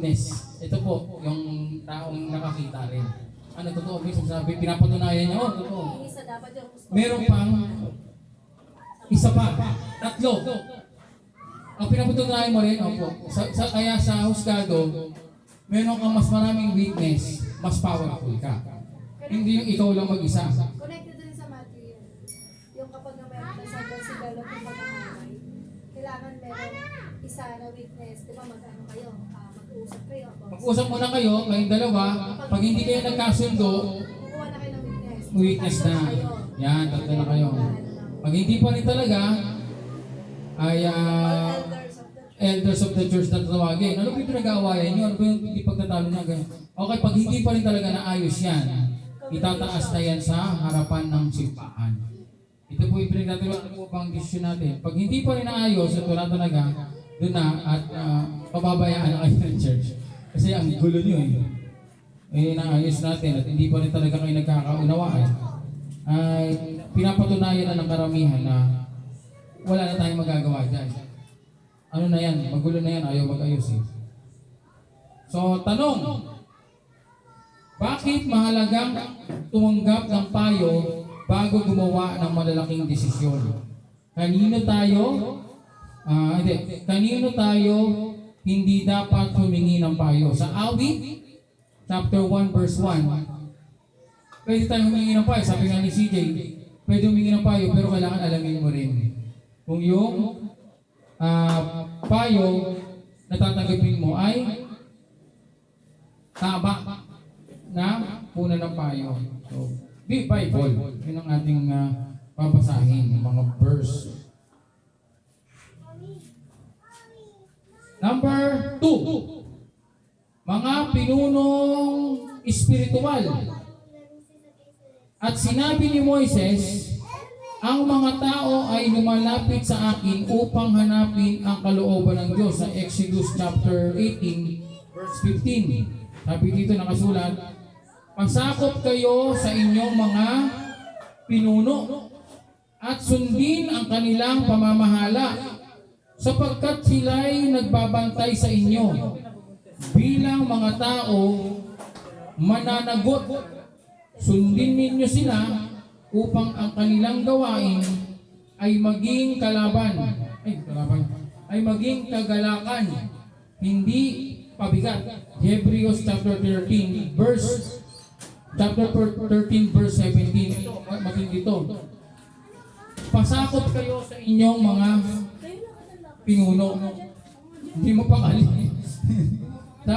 Ito po, yung taong nakakita rin. Ano, totoo, may sabi, pinapatunayan niya, oh, totoo. Meron pang isa pa, tatlo. Ang pinapatunayan mo rin, opo, kaya sa husgado, meron kang mas maraming witness, mas powerful ka. Hindi yung ikaw lang mag-isa. Connected din sa Matthew yun. Yung kapag na meron na sa sigalo kung pag-aaway, kailangan meron isa na witness. Di ba mag-ano kayo? Mag-uusap kayo. Mag-usap muna kayo, kayong dalawa. Pag hindi kayo nagkasundo, kukuha na kayo ng witness. Witness na. Yan, tatlo na kayo. Pag hindi pa rin talaga, ay elders of the church na tatawagin. Ano ba yung pinag-aawayan nyo? Ano ba yung hindi pagtatalo na ganyan? Okay, pag hindi pa rin talaga naayos yan, itataas na yan sa harapan ng simpaan. Ito po yung pinagtatuluan po pang desisyon natin. Pag hindi pa rin naayos at wala talaga, doon na at pababayaan na kayo ng church. Kasi ang gulo nyo naayos natin at hindi pa rin talaga kayo nagkakaunawaan, ay pinapatunayan na ng karamihan na wala na tayong magagawa dyan. Ano na yan? Magulo na yan, ayaw mag-ayos eh. So, tanong, bakit mahalagang tumanggap ng payo bago gumawa ng malalaking desisyon? Kanino tayo hindi dapat humingi ng payo? Sa Awit, chapter 1, verse 1, pwede tayo humingi ng payo. Sabi nga ni CJ, pwede humingi ng payo, pero kailangan alamin mo rin kung yung payo na tatanggapin mo ay tama na puna ng payo. So, the Bible, yun ang ating babasahin, yung mga verse. Number 2, mga pinunong espiritual. At sinabi ni Moises, ang mga tao ay lumalapit sa akin upang hanapin ang kalooban ng Diyos sa Exodus chapter 18, verse 15. Sabi dito nakasulat, pasakop kayo sa inyong mga pinuno at sundin ang kanilang pamamahala sapagkat sila'y nagbabantay sa inyo bilang mga tao mananagot. Sundin ninyo sila upang ang kanilang gawain ay maging ay maging kagalakan, hindi pabigat. Hebrews chapter 13 verse 17. Ito, matindi ito. Pasakop kayo sa inyong mga pinuno. Hindi mo pang alin.